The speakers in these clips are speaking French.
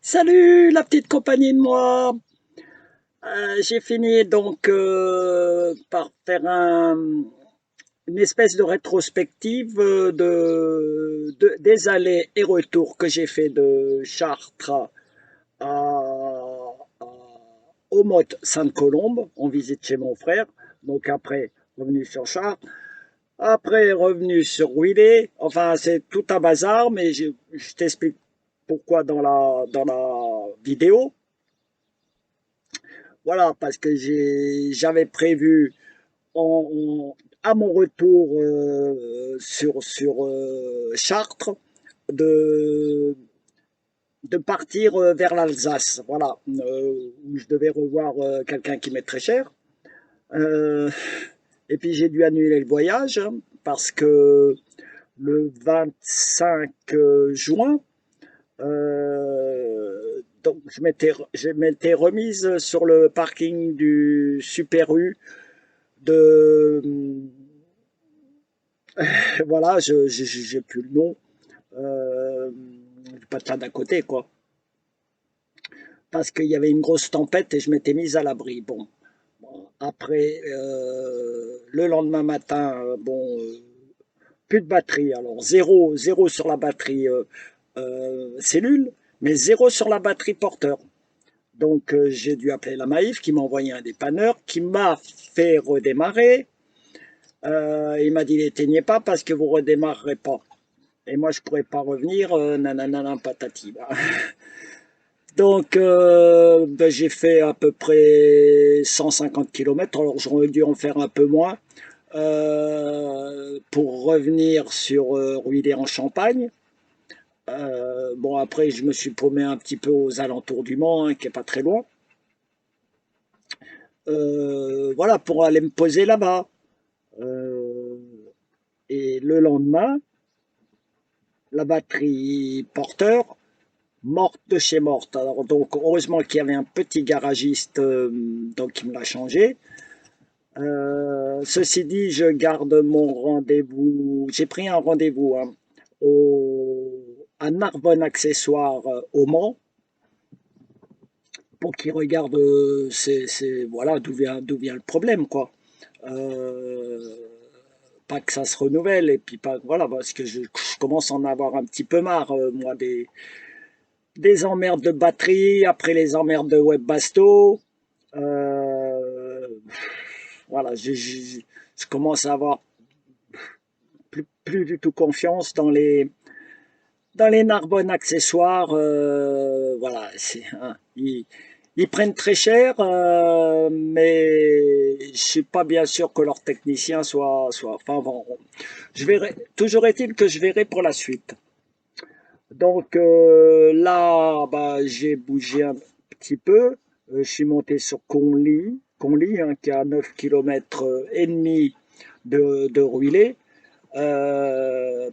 Salut la petite compagnie de moi. J'ai fini donc par faire une espèce de rétrospective des allers et retours que j'ai fait de Chartres à au Motte Sainte-Colombe en visite chez mon frère. Donc après revenu sur Chartres, après revenu sur Rouillé. Enfin c'est tout un bazar, mais je t'explique pourquoi dans la vidéo. Voilà, parce que j'avais prévu à mon retour sur Chartres de, de partir vers l'Alsace. Voilà, où je devais revoir quelqu'un qui m'est très cher. Euh, et puis j'ai dû annuler le voyage parce que le 25 juin, donc je m'étais remise sur le parking du Super U de voilà, j'ai plus le nom, du patelin d'à côté quoi, parce qu'il y avait une grosse tempête et je m'étais mise à l'abri. Bon, après le lendemain matin, plus de batterie. Alors zéro sur la batterie cellule, mais zéro sur la batterie porteur. Donc j'ai dû appeler la Maïf qui m'a envoyé un dépanneur qui m'a fait redémarrer. Il m'a dit n'éteignez pas parce que vous redémarrerez pas. Et moi je pourrais pas revenir, nanana patati. Donc j'ai fait à peu près 150 km, alors j'aurais dû en faire un peu moins pour revenir sur Ruillet en Champagne. Bon après je me suis paumé un petit peu aux alentours du Mans, hein, qui est pas très loin. Voilà pour aller me poser là-bas. Euh, et le lendemain, la batterie porteur morte de chez morte. Alors donc heureusement qu'il y avait un petit garagiste donc qui me l'a changé. Ceci dit, je garde mon rendez-vous. J'ai pris un rendez-vous hein, à Narbonne Accessoires au Mans pour qu'il regarde voilà d'où vient le problème quoi. Euh, Pas que ça se renouvelle et puis pas voilà parce que je commence à en avoir un petit peu marre moi des emmerdes de batterie, après les emmerdes de Webbasto. Euh, voilà, je commence à avoir plus du tout confiance dans les Narbonne accessoires. Voilà, hein, ils prennent très cher, mais je suis pas bien sûr que leurs techniciens soient. Enfin bon, je verrai. Toujours est-il que je verrai pour la suite. Donc là, bah, j'ai bougé un petit peu. Je suis monté sur Conly hein, qui est à 9 km et demi de Ruillet,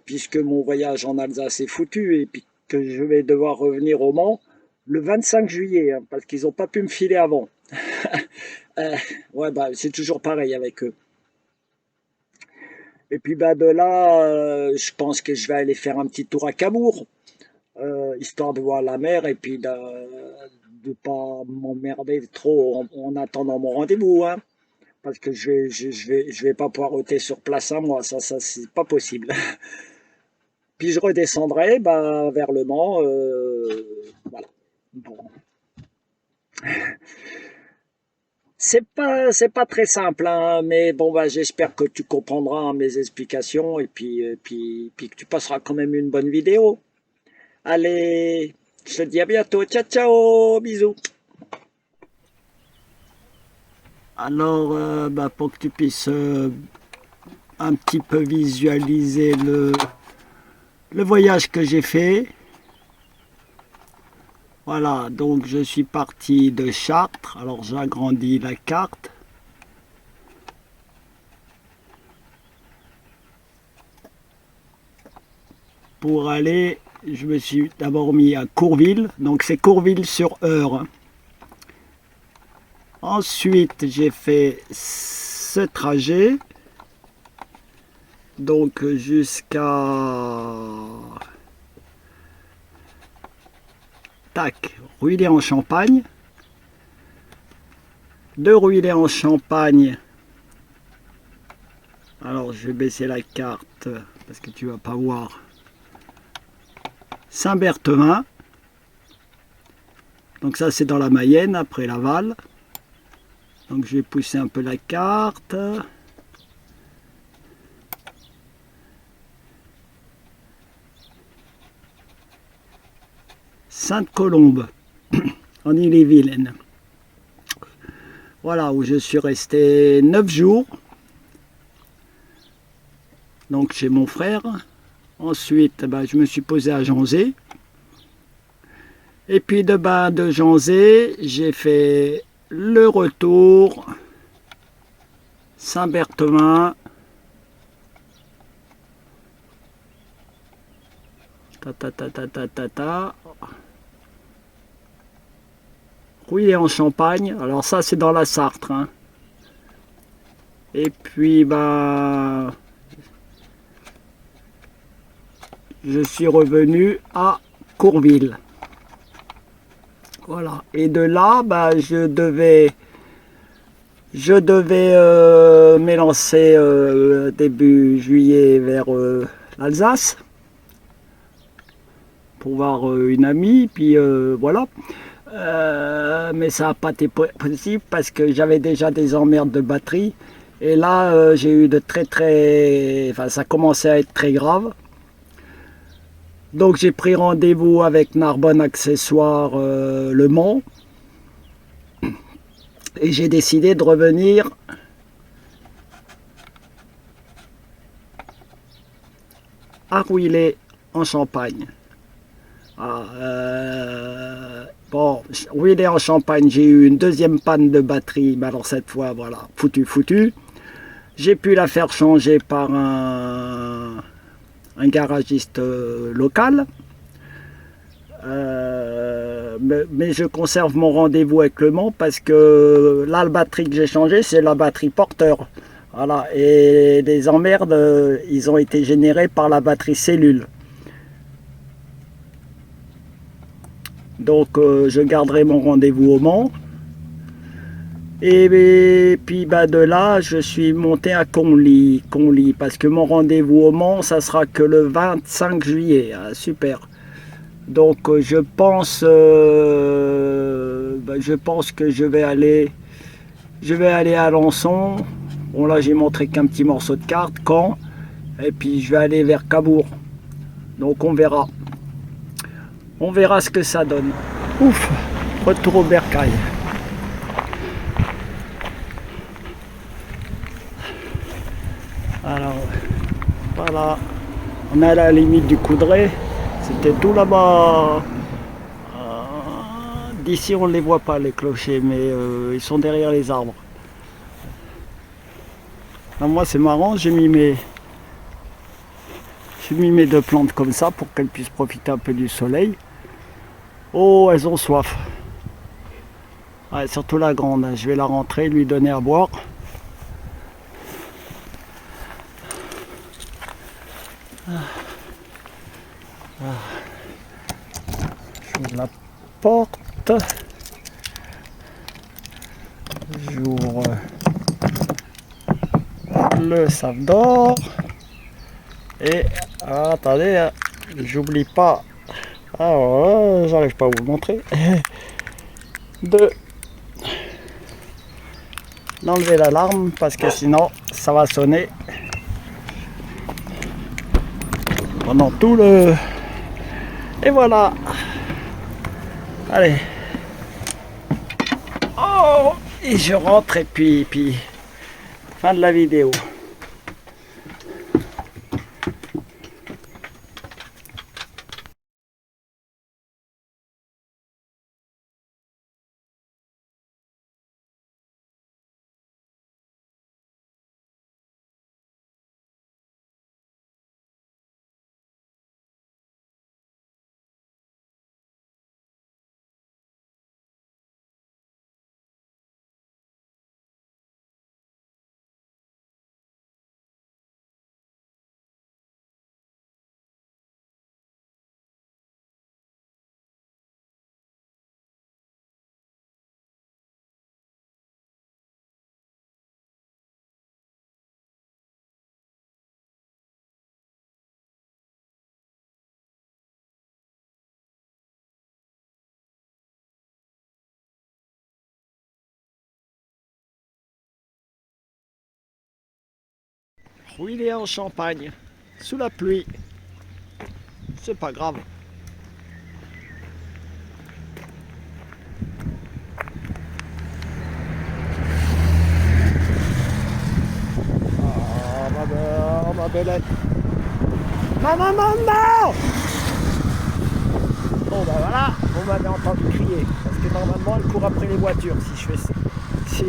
puisque mon voyage en Alsace est foutu et puis que je vais devoir revenir au Mans le 25 juillet, hein, parce qu'ils n'ont pas pu me filer avant. Euh, ouais, bah, c'est toujours pareil avec eux. Et puis bah, de là, je pense que je vais aller faire un petit tour à Cabourg. Histoire de voir la mer et puis de ne pas m'emmerder trop en attendant mon rendez-vous, hein, parce que je vais pas pouvoir ôter sur place à moi, ça c'est pas possible. Puis je redescendrai bah, vers le Mans, voilà. Bon. C'est pas très simple, hein, mais bon, bah, j'espère que tu comprendras mes explications puis que tu passeras quand même une bonne vidéo. Allez, je te dis à bientôt. Ciao, ciao, bisous. Alors, bah, pour que tu puisses un petit peu visualiser le voyage que j'ai fait, voilà, donc je suis parti de Chartres. Alors, j'agrandis la carte pour aller. Je me suis d'abord mis à Courville, donc c'est Courville-sur-Eure, hein. Ensuite, j'ai fait ce trajet, donc jusqu'à tac, ruilé en champagne. 2 ruilés en champagne. Alors je vais baisser la carte parce que tu vas pas voir. Saint-Berthevin. Donc ça c'est dans la Mayenne après Laval. Donc je vais pousser un peu la carte. Sainte-Colombe en Ille-et-Vilaine. Voilà où je suis resté 9 jours. Donc chez mon frère. Ensuite, je me suis posé à Janzé. Et puis de Janzé, j'ai fait le retour Saint-Berthevin. Rouillé en Champagne. Alors ça, c'est dans la Sarthe. Hein. Et puis, je suis revenu à Courville. Voilà. Et de là, je devais m'élancer début juillet vers l'Alsace pour voir une amie. Puis voilà. Mais ça n'a pas été possible parce que j'avais déjà des emmerdes de batterie. Et là, j'ai eu de enfin, ça commençait à être très grave. Donc j'ai pris rendez-vous avec Narbonne Accessoires Le Mans. Et j'ai décidé de revenir à Rouillé en Champagne. Bon, Rouillé en Champagne, j'ai eu une deuxième panne de batterie. Mais alors cette fois, voilà, foutu. J'ai pu la faire changer par un garagiste local. Mais je conserve mon rendez-vous avec Le Mans parce que là, la batterie que j'ai changée, c'est la batterie porteur. Voilà, et les emmerdes, ils ont été générés par la batterie cellule. Donc, je garderai mon rendez-vous au Mans. Et puis de là, je suis monté à Conly, parce que mon rendez-vous au Mans, ça sera que le 25 juillet. Ah, super. Donc je pense que je vais aller à Alençon. Bon là j'ai montré qu'un petit morceau de carte, Caen, et puis je vais aller vers Cabourg. Donc on verra. On verra ce que ça donne. Ouf, retour au bercail. Alors voilà, on est à la limite du Coudray. C'était tout là-bas. D'ici on ne les voit pas les clochers, mais ils sont derrière les arbres. Alors, moi c'est marrant, j'ai mis mes 2 plantes comme ça pour qu'elles puissent profiter un peu du soleil. Oh, elles ont soif. Ouais, surtout la grande, je vais la rentrer, lui donner à boire. J'ouvre la porte. J'ouvre le sac d'or. Et attendez, j'oublie pas. Alors, j'arrive pas à vous le montrer. D'enlever l'alarme parce que sinon ça va sonner pendant tout le. Et voilà. Allez. Oh, et je rentre et puis fin de la vidéo. où il est en Champagne, sous la pluie. C'est pas grave. Oh ma belette. Non, non, non, non. Bon ben voilà, on m'avait entendu crier. Parce que normalement elle court après les voitures si je fais ça. Si...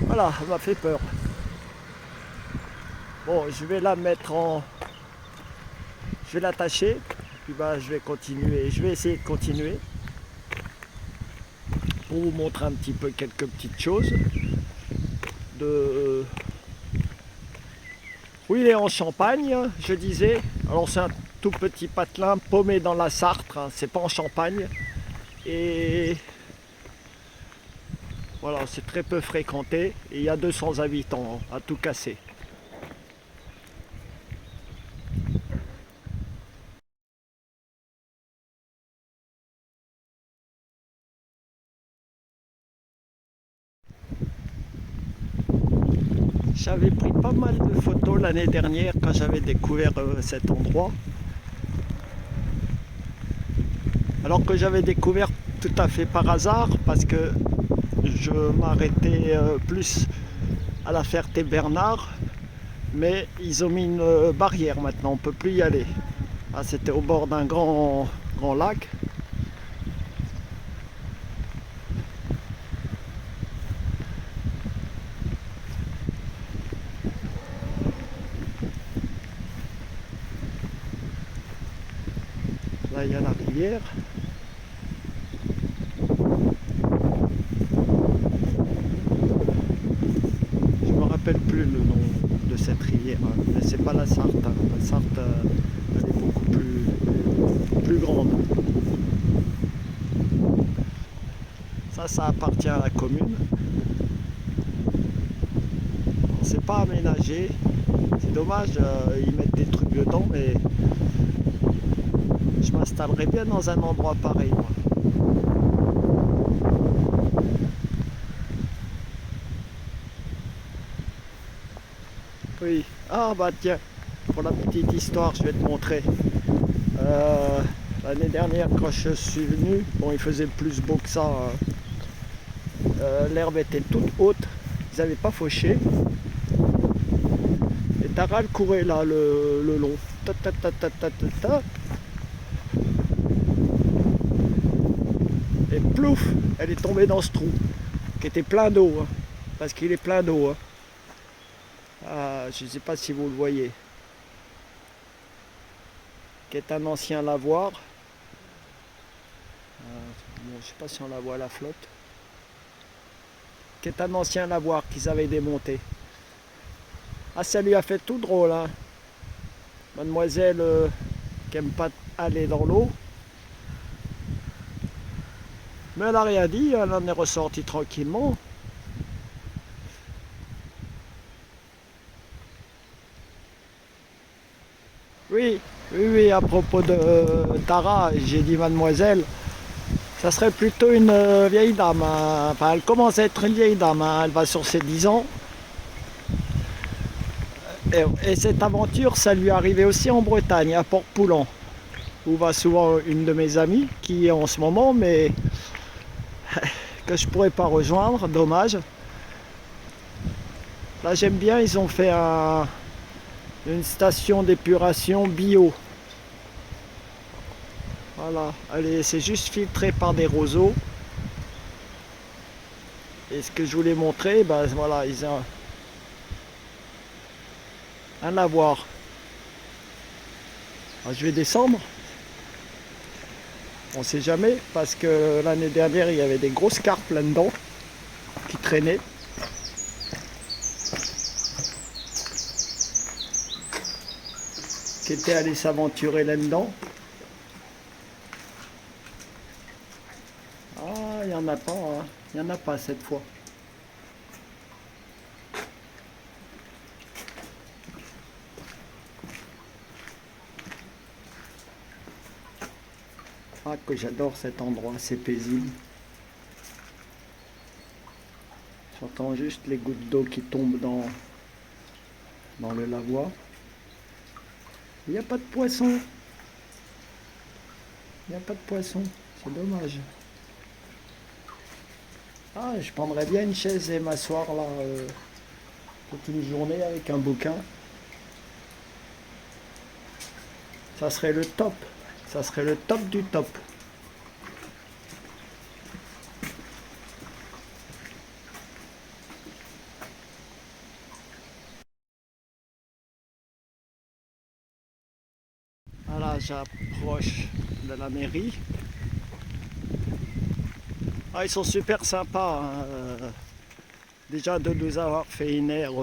voilà, elle m'a fait peur. Bon, je vais la mettre en... Je vais l'attacher. Puis bah je vais continuer. Je vais essayer de continuer. Pour vous montrer un petit peu quelques petites choses. De... Oui, il est en Champagne, je disais. Alors c'est un tout petit patelin paumé dans la Sarthe, hein. C'est pas en Champagne. Et voilà, c'est très peu fréquenté. Et il y a 200 habitants, hein, à tout casser. J'avais pris pas mal de photos l'année dernière quand j'avais découvert cet endroit. Alors que j'avais découvert tout à fait par hasard parce que je m'arrêtais plus à la Ferté-Bernard, mais ils ont mis une barrière maintenant, on ne peut plus y aller. Ah, c'était au bord d'un grand lac. Là il y a la rivière. Je me rappelle plus le nom de cette rivière, hein. Mais c'est pas la Sarthe, hein. La Sarthe elle est beaucoup plus grande. Ça appartient à la commune. C'est pas aménagé. C'est dommage, ils mettent des trucs dedans, mais je m'installerais bien dans un endroit pareil, moi. Oui. Ah bah tiens, pour la petite histoire, je vais te montrer. Euh, L'année dernière, quand je suis venu, bon, il faisait plus beau que ça, hein. L'herbe était toute haute, ils n'avaient pas fauché. Et Taral courait là le long. Ta, ta, ta, ta, ta, ta, ta. Et plouf, elle est tombée dans ce trou, qui était plein d'eau, hein, parce qu'il est plein d'eau, hein. Ah, je ne sais pas si vous le voyez. Qui est un ancien lavoir. Bon, je ne sais pas si on la voit à la flotte. Qui est un ancien lavoir qu'ils avaient démonté. Ah, ça lui a fait tout drôle, hein. Mademoiselle qui n'aime pas aller dans l'eau. Mais elle n'a rien dit, elle en est ressortie tranquillement. Oui, oui, à propos de Tara, j'ai dit mademoiselle, ça serait plutôt une vieille dame, hein. Enfin, elle commence à être une vieille dame, hein. Elle va sur ses 10 ans. Et cette aventure, ça lui est arrivé aussi en Bretagne, à Port-Poulan, où va souvent une de mes amies, qui est en ce moment, mais que je pourrais pas rejoindre, dommage. Là, j'aime bien, ils ont fait une station d'épuration bio. Voilà, c'est juste filtré par des roseaux. Et ce que je voulais montrer, ben voilà, ils ont un lavoir. Alors, je vais descendre. On sait jamais, parce que l'année dernière, il y avait des grosses carpes là-dedans qui traînaient. Qui étaient allés s'aventurer là-dedans. Ah, il n'y en a pas, hein. Il n'y en a pas cette fois. Ah, que j'adore cet endroit, c'est paisible. J'entends juste les gouttes d'eau qui tombent dans le lavoir. Il n'y a pas de poisson. Il n'y a pas de poisson. C'est dommage. Ah, je prendrais bien une chaise et m'asseoir là toute une journée avec un bouquin. Ça serait le top. Ça serait le top du top. Voilà, j'approche de la mairie. Ah, ils sont super sympas, hein. Déjà de nous avoir fait une aire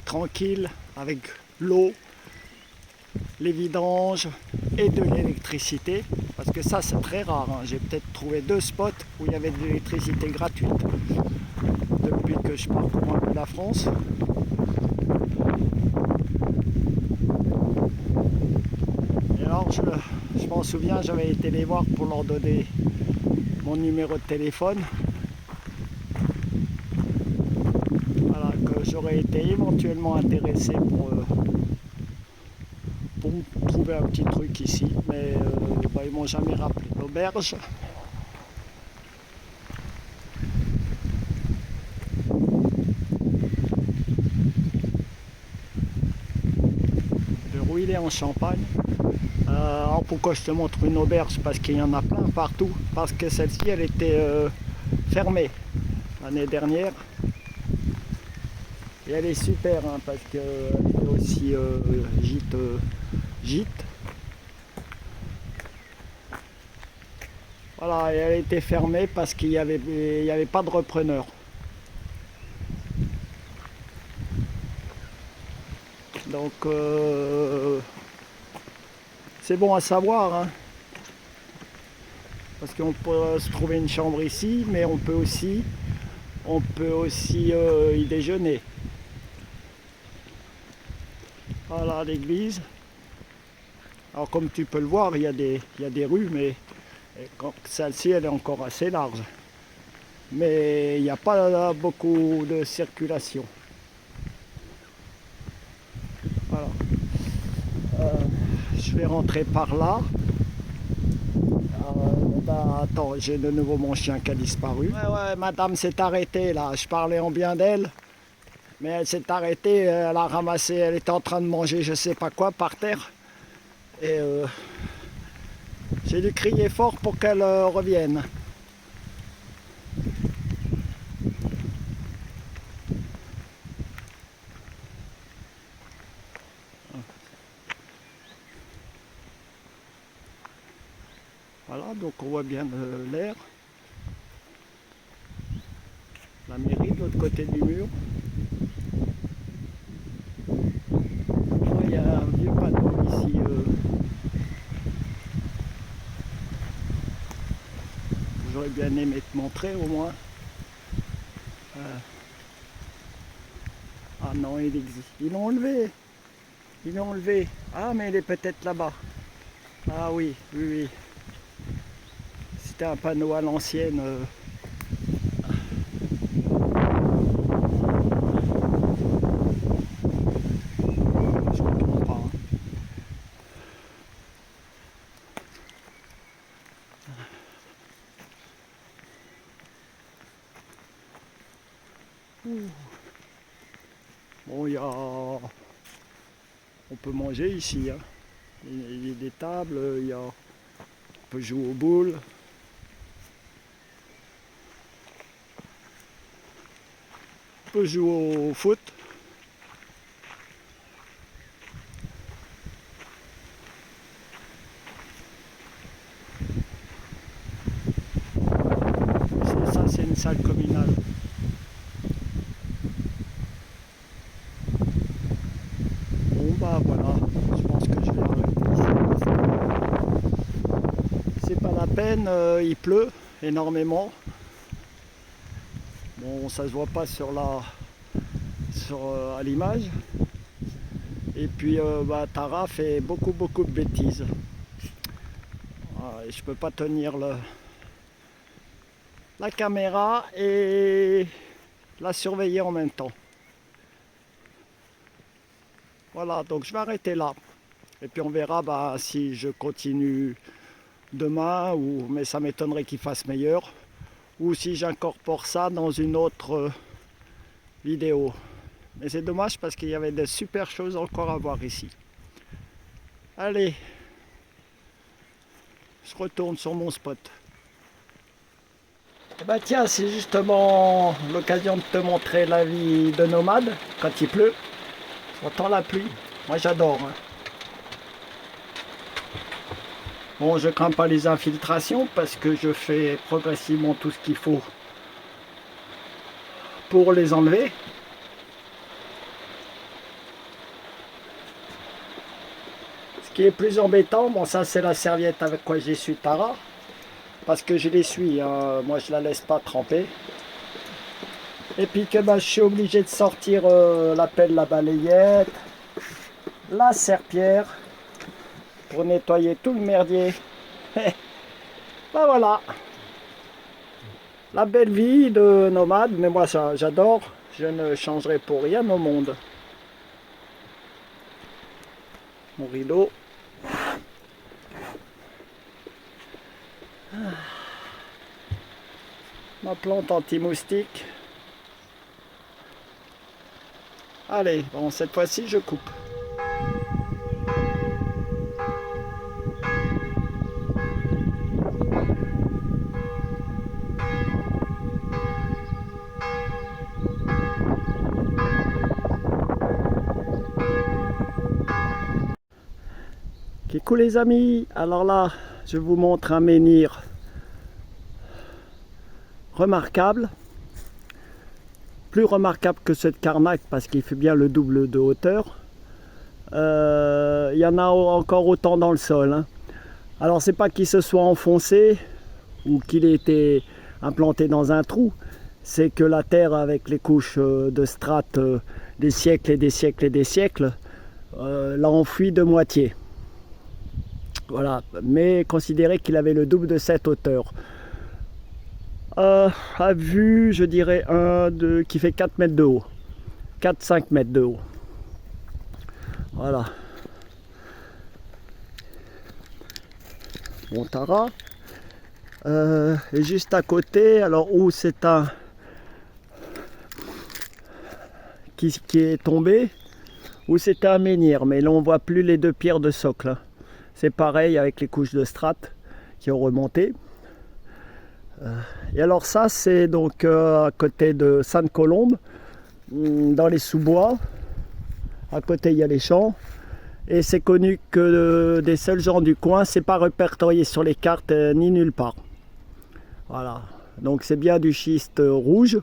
tranquille avec l'eau, les vidanges et de l'électricité. Parce que ça c'est très rare, hein. J'ai peut-être trouvé 2 spots où il y avait de l'électricité gratuite depuis que je parcours un peu la France. Et alors je m'en souviens, j'avais été les voir pour leur donner mon numéro de téléphone. Voilà, que j'aurais été éventuellement intéressé pour trouver un petit truc ici, mais bah, ils m'ont jamais rappelé. L'auberge. De Rouillé en Champagne. Alors pourquoi je te montre une auberge? Parce qu'il y en a plein partout. Parce que celle-ci, elle était fermée l'année dernière. Et elle est super, hein, parce qu'elle est aussi gîte. Voilà, et elle était fermée parce qu'il n'y avait pas de repreneur. Donc c'est bon à savoir, hein, parce qu'on peut se trouver une chambre ici, mais on peut aussi y déjeuner. Voilà l'église. Alors comme tu peux le voir, il y a des rues, mais celle-ci elle est encore assez large. Mais il n'y a pas beaucoup de circulation. Voilà. Je vais rentrer par là. Attends, j'ai de nouveau mon chien qui a disparu. Ouais, madame s'est arrêtée là. Je parlais en bien d'elle. Mais elle s'est arrêtée, elle a ramassé, elle était en train de manger je sais pas quoi par terre. Et j'ai dû crier fort pour qu'elle revienne. Voilà, donc on voit bien l'air. La mairie de l'autre côté du mur. Il y a un vieux panneau ici. J'aurais bien aimé te montrer au moins. Ah non, il existe. Ils l'ont enlevé. Ils l'ont enlevé. Ah, mais il est peut-être là-bas. Ah oui, oui, oui. C'était un panneau à l'ancienne. Je ne comprends pas, hein. Bon, on peut manger ici, hein. Il y a des tables, on peut jouer aux boules. On peut jouer au foot. Ça, c'est une salle communale. Bon, bah voilà, je pense que je vais arrêter ici. C'est pas la peine, il pleut énormément. Bon, ça se voit pas à l'image. Et puis bah, Tara fait beaucoup de bêtises. Voilà, et je peux pas tenir la caméra et la surveiller en même temps. Voilà, donc je vais arrêter là. Et puis on verra bah, si je continue demain, mais ça m'étonnerait qu'il fasse meilleur, ou si j'incorpore ça dans une autre vidéo. Mais c'est dommage parce qu'il y avait de super choses encore à voir ici. Allez, je retourne sur mon spot. Et bah tiens, c'est justement l'occasion de te montrer la vie de nomade quand il pleut. On entend la pluie. Moi j'adore. Hein. Bon, je crains pas les infiltrations parce que je fais progressivement tout ce qu'il faut pour les enlever. Ce qui est plus embêtant, bon ça c'est la serviette avec quoi j'essuie Tara. Parce que je l'essuie, hein. Moi je la laisse pas tremper. Et puis que bah, je suis obligé de sortir la pelle, la balayette, la serpillière pour nettoyer tout le merdier. Ben voilà, la belle vie de nomade, mais moi ça j'adore, je ne changerai pour rien au monde. Mon rideau. Ma plante anti-moustique. Allez, bon cette fois-ci je coupe. Coucou les amis, alors là je vous montre un menhir remarquable, plus remarquable que ce de Carnac parce qu'il fait bien le double de hauteur. Il y en a encore autant dans le sol. Hein. Alors c'est pas qu'il se soit enfoncé ou qu'il ait été implanté dans un trou, c'est que la terre avec les couches de strates des siècles et des siècles et des siècles l'a enfoui de moitié. Voilà, mais considérez qu'il avait le double de cette hauteur. À vue, je dirais qui fait 4 mètres de haut. 4-5 mètres de haut. Voilà. Bon Tara. Et juste à côté, alors où c'est un qui est tombé, où c'était un menhir, mais là on voit plus les deux pierres de socle. Hein. C'est pareil avec les couches de strates qui ont remonté. Et alors ça c'est donc à côté de Sainte-Colombe, dans les sous-bois. À côté il y a les champs. Et c'est connu que des seuls gens du coin, c'est pas répertorié sur les cartes ni nulle part. Voilà. Donc c'est bien du schiste rouge.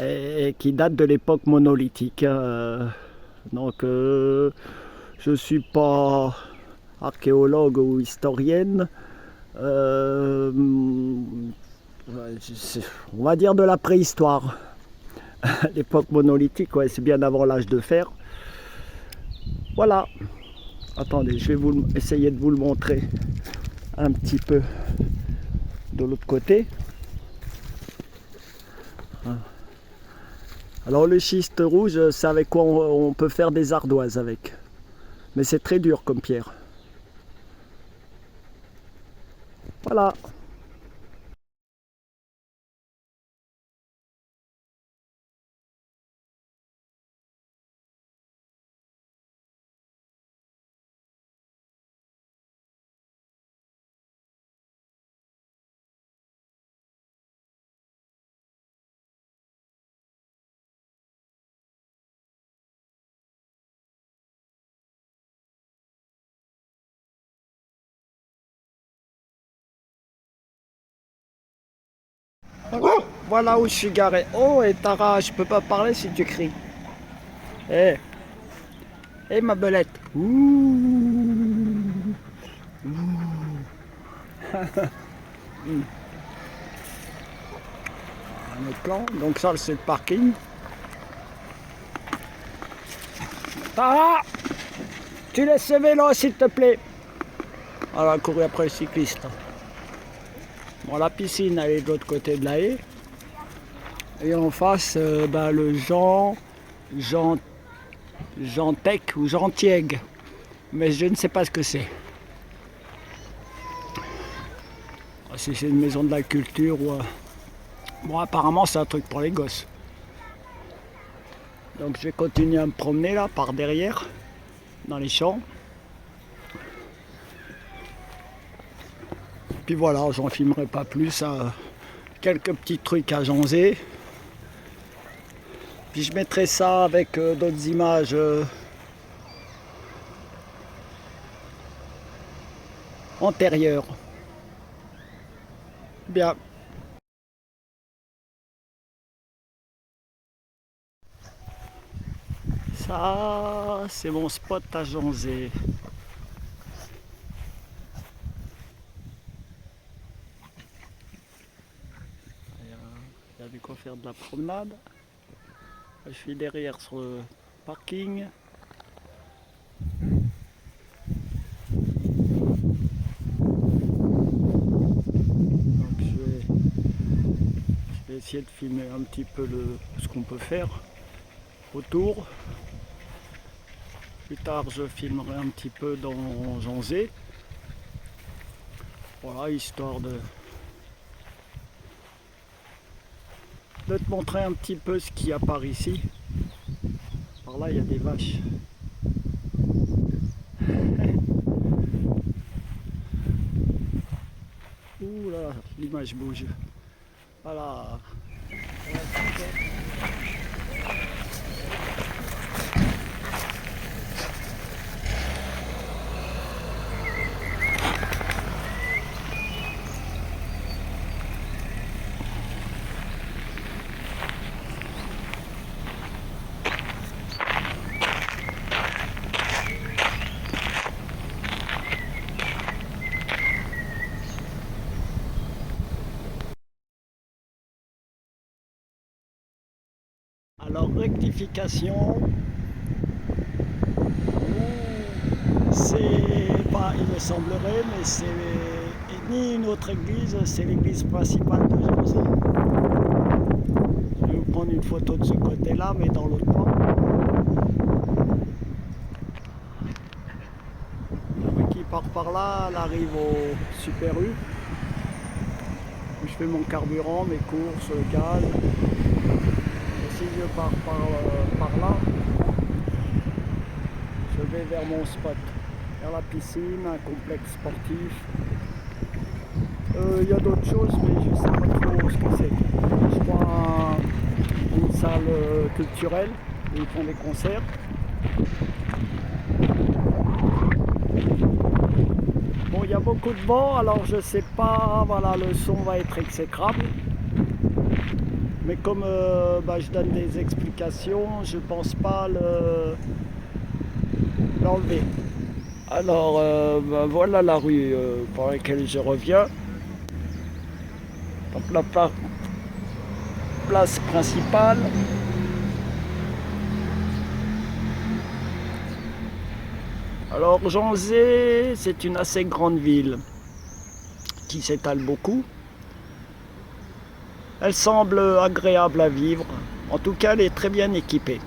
Et qui date de l'époque monolithique. Hein. Donc je suis pas archéologue ou historienne, on va dire de la préhistoire. L'époque monolithique, ouais, c'est bien avant l'âge de fer. Voilà. Attendez, je vais essayer de vous le montrer un petit peu de l'autre côté. Alors le schiste rouge, c'est avec quoi on peut faire des ardoises avec. Mais c'est très dur comme pierre. Voilà. Voilà où je suis garé. Oh, et Tara, je peux pas parler si tu cries. Eh, ma belette. Ouh. Un autre plan. Donc ça, c'est le parking. Tara, tu laisses ce vélo, s'il te plaît. On va courir après le cycliste. Bon, la piscine, elle est de l'autre côté de la haie. Et en face, le Jean, Jantec ou Jantieg. Mais je ne sais pas ce que c'est. Si c'est une maison de la culture ou... Bon, apparemment, c'est un truc pour les gosses. Donc je vais continuer à me promener là, par derrière, dans les champs. Puis voilà, j'en filmerai pas plus. Quelques petits trucs à joncer. Puis je mettrai ça avec d'autres images antérieures. Bien. Ça, c'est mon spot à joncer. Il y a de quoi faire de la promenade. Je suis derrière sur le parking. Donc je vais essayer de filmer un petit peu ce qu'on peut faire autour. Plus tard, je filmerai un petit peu dans Jonzé. Voilà, histoire de te montrer un petit peu ce qu'il y a par ici. Par là, il y a des vaches. Ouh là, l'image bouge. Voilà. Alors, rectification, c'est pas, il me semblerait, mais c'est ni une autre église, c'est l'église principale de Jonzé. Je vais vous prendre une photo de ce côté-là, mais dans l'autre coin. La rue qui part par là, elle arrive au Super U. Je fais mon carburant, mes courses, le gaz. Si je pars par là, je vais vers mon spot, vers la piscine, un complexe sportif. Il y a d'autres choses, mais je ne sais pas trop ce que c'est. Je crois une salle culturelle où ils font des concerts. Bon, il y a beaucoup de vent, alors je ne sais pas, voilà, le son va être exécrable. Mais comme je donne des explications, je pense pas l'enlever. Alors voilà la rue par laquelle je reviens. Donc la place principale. Alors Jonzé, c'est une assez grande ville qui s'étale beaucoup. Elle semble agréable à vivre. En tout cas, elle est très bien équipée.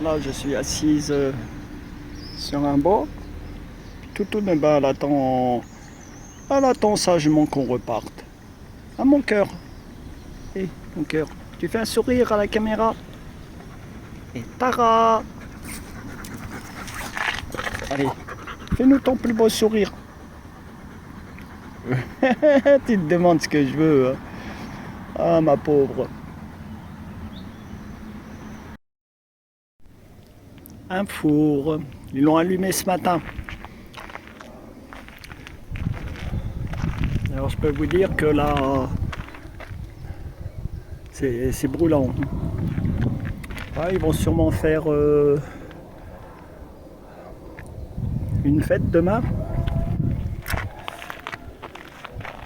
Là, je suis assise sur un banc. Toutoune, elle attend sagement qu'on reparte. À mon cœur. Et mon cœur. Tu fais un sourire à la caméra. Et Tara. Allez, fais-nous ton plus beau sourire. Tu te demandes ce que je veux. Hein. Ah, ma pauvre. Un four. Ils l'ont allumé ce matin. Alors, je peux vous dire que là, c'est brûlant. Ouais, ils vont sûrement faire une fête demain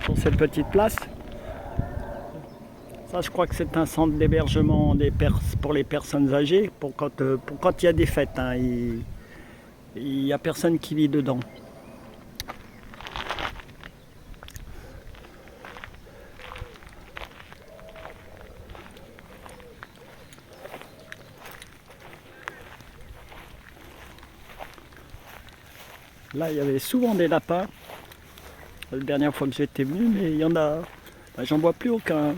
sur cette petite place. Ça, je crois que c'est un centre d'hébergement pour les personnes âgées, pour quand il y a des fêtes. Hein, Il n'y a personne qui vit dedans. Là, il y avait souvent des lapins. La dernière fois que j'étais venu, mais il y en a... Ben, j'en vois plus aucun.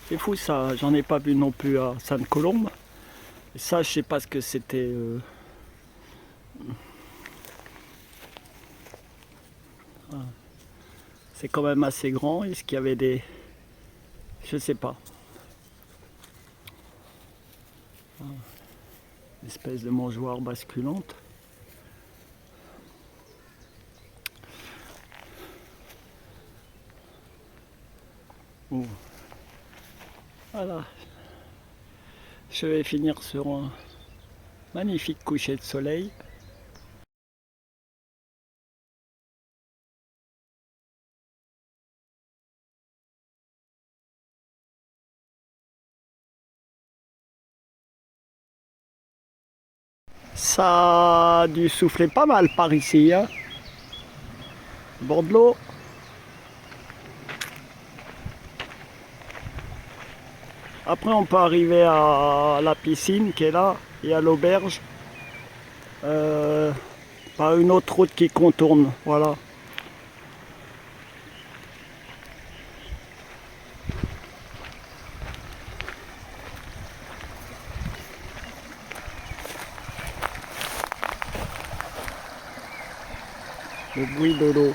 C'est fou ça, j'en ai pas vu non plus à Sainte-Colombe. Et ça, je sais pas ce que c'était. C'est quand même assez grand. Est-ce qu'il y avait des... Je sais pas. Une espèce de mangeoire basculante. Bon. Voilà. Je vais finir sur un magnifique coucher de soleil. Ça a dû souffler pas mal par ici, hein. Bord de l'eau. Après on peut arriver à la piscine qui est là et à l'auberge. Par une autre route qui contourne, voilà. Le bruit de l'eau.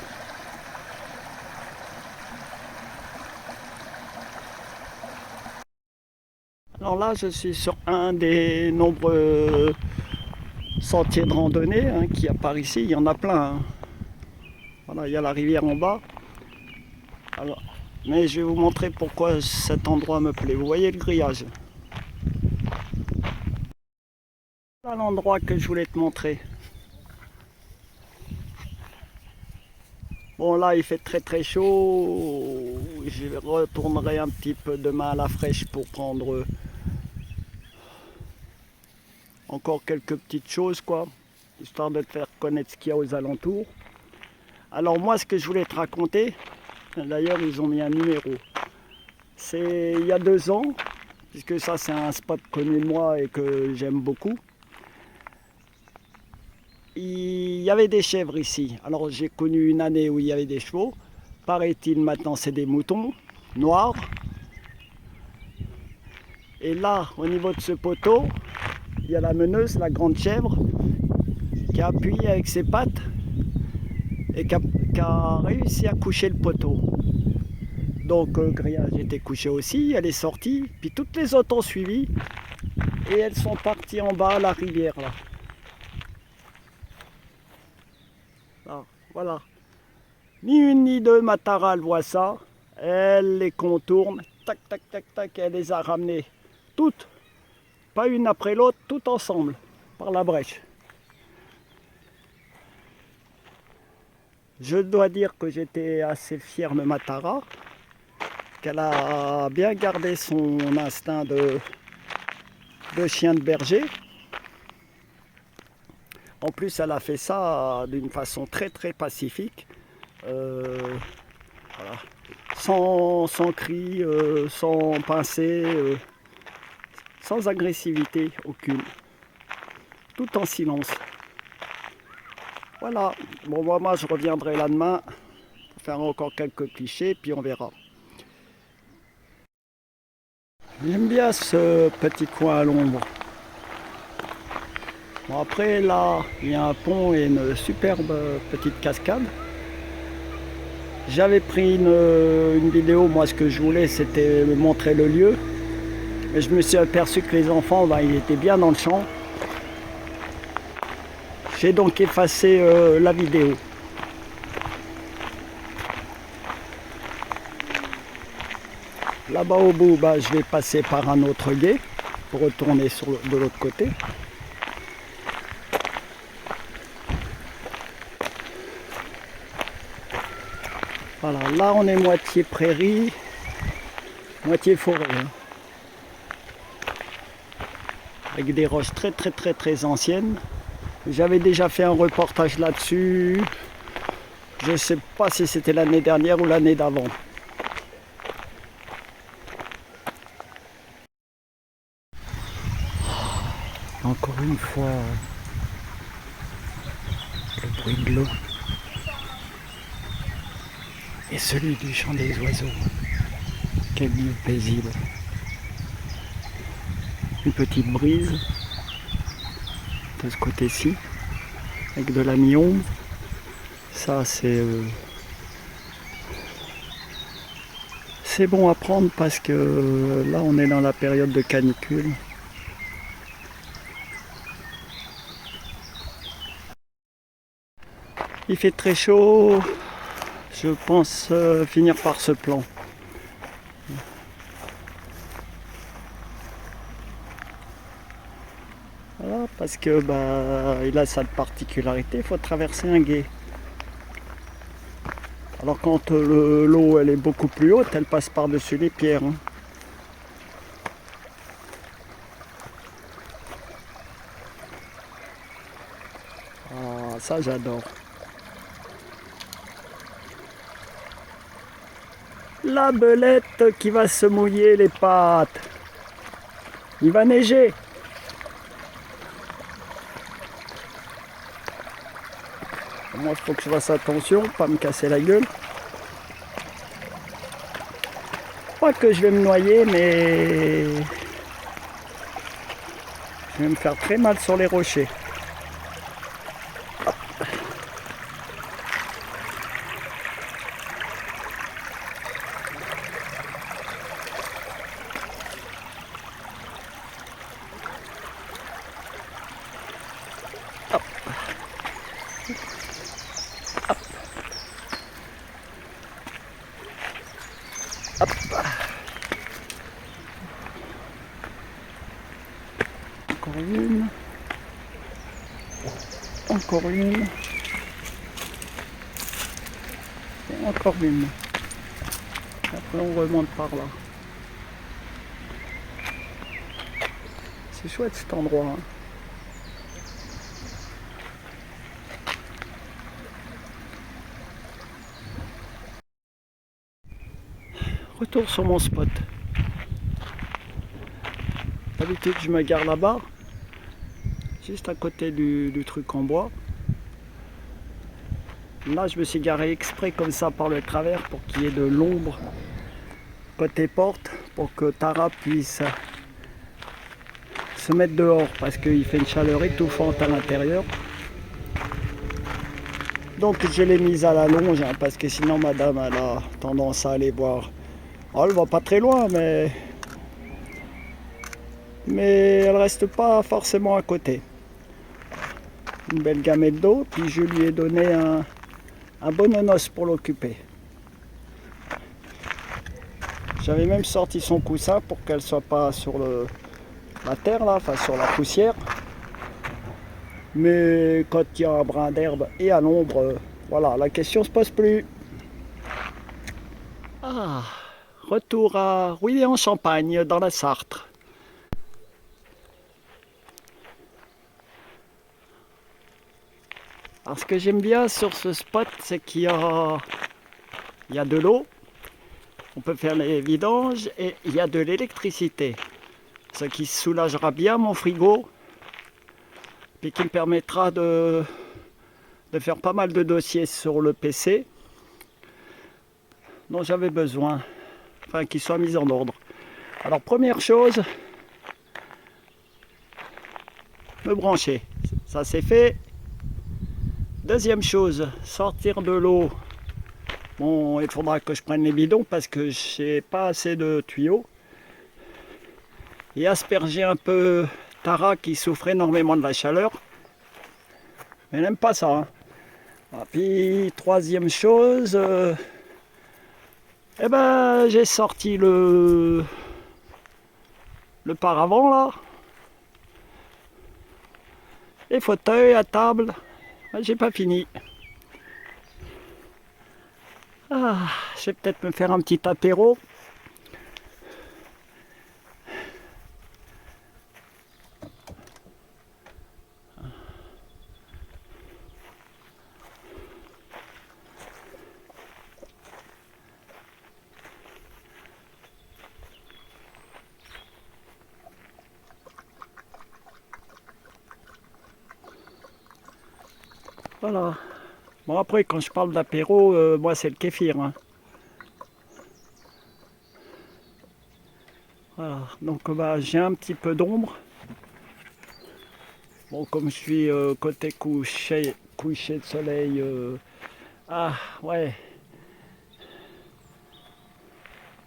Alors là, je suis sur un des nombreux sentiers de randonnée hein, qu'il y a par ici. Il y en a plein. Hein. Voilà, il y a la rivière en bas. Alors, mais je vais vous montrer pourquoi cet endroit me plaît. Vous voyez le grillage. Voilà l'endroit que je voulais te montrer. Bon là il fait très très chaud. Je retournerai un petit peu demain à la fraîche pour prendre encore quelques petites choses quoi, histoire de te faire connaître ce qu'il y a aux alentours. Alors moi ce que je voulais te raconter, d'ailleurs ils ont mis un numéro, c'est il y a 2 ans, puisque ça c'est un spot connu de moi et que j'aime beaucoup. Il y avait des chèvres ici, alors j'ai connu une année où il y avait des chevaux, paraît-il maintenant c'est des moutons noirs. Et là au niveau de ce poteau, il y a la meneuse, la grande chèvre, qui a appuyé avec ses pattes et qui a réussi à coucher le poteau. Donc le grillage était couché aussi, elle est sortie, puis toutes les autres ont suivi et elles sont parties en bas à la rivière là. Là voilà. Ni une ni deux, Matara elle voit ça, elle les contourne, tac tac tac tac, elle les a ramenées toutes, pas une après l'autre, toutes ensemble, par la brèche. Je dois dire que j'étais assez fier de Matara, qu'elle a bien gardé son instinct de chien de berger. En plus, elle a fait ça d'une façon très très pacifique, voilà. sans cri, sans pincée, sans agressivité aucune, tout en silence. Voilà, bon moi je reviendrai là demain pour faire encore quelques clichés, puis on verra. J'aime bien ce petit coin à l'ombre. Bon après là, il y a un pont et une superbe petite cascade. J'avais pris une vidéo, moi ce que je voulais c'était montrer le lieu. Mais je me suis aperçu que les enfants, ben, ils étaient bien dans le champ. J'ai donc effacé la vidéo. Là-bas au bout, bah, je vais passer par un autre gué pour retourner de l'autre côté. Voilà, là on est moitié prairie, moitié forêt. Hein. Avec des roches très très très très anciennes. J'avais déjà fait un reportage là-dessus. Je ne sais pas si c'était l'année dernière ou l'année d'avant. Encore une fois, le bruit de l'eau et celui du chant des oiseaux. Quel lieu paisible. Une petite brise de ce côté-ci, avec de la mi-ombre. Ça, c'est bon à prendre parce que là, on est dans la période de canicule. Il fait très chaud. Je pense finir par ce plan. Voilà, parce que il a cette particularité, il faut traverser un gué. Alors quand l'eau elle est beaucoup plus haute, elle passe par-dessus les pierres. Hein. Ah, ça j'adore. La belette qui va se mouiller les pattes. Il va neiger. Moi, il faut que je fasse attention, pas me casser la gueule. Pas que je vais me noyer, mais je vais me faire très mal sur les rochers. Hop. Hop. Hop. Encore une. Encore une. Et encore une. Après on remonte par là. C'est chouette cet endroit. Hein. Retour sur mon spot. D'habitude je me gare là-bas, juste à côté du truc en bois. Là je me suis garé exprès comme ça par le travers pour qu'il y ait de l'ombre côté porte pour que Tara puisse se mettre dehors parce qu'il fait une chaleur étouffante à l'intérieur. Donc je l'ai mise à la longe hein, parce que sinon madame elle a tendance à aller voir. Oh, elle va pas très loin mais elle reste pas forcément à côté. Une belle gamelle d'eau, puis je lui ai donné un bon nonos pour l'occuper. J'avais même sorti son coussin pour qu'elle soit pas sur la terre là, enfin sur la poussière. Mais quand il y a un brin d'herbe et à l'ombre, voilà, la question se pose plus. Ah, retour à Rouillé-en-Champagne dans la Sarthe. Alors ce que j'aime bien sur ce spot, c'est qu'il y a de l'eau, on peut faire les vidanges et il y a de l'électricité. Ce qui soulagera bien mon frigo et qui me permettra de faire pas mal de dossiers sur le PC dont j'avais besoin, enfin qu'ils soient mis en ordre. Alors première chose, me brancher, ça c'est fait. Deuxième chose, sortir de l'eau. Bon, il faudra que je prenne les bidons parce que j'ai pas assez de tuyaux. Et asperger un peu Tara qui souffre énormément de la chaleur. Mais elle n'aime pas ça. Hein. Et puis troisième chose, j'ai sorti le paravent là. Les fauteuils, la table. J'ai pas fini. Ah, je vais peut-être me faire un petit apéro. Voilà. Bon après quand je parle d'apéro, moi c'est le kéfir, hein. Voilà. Donc bah, j'ai un petit peu d'ombre. Bon comme je suis côté coucher de soleil, ah ouais,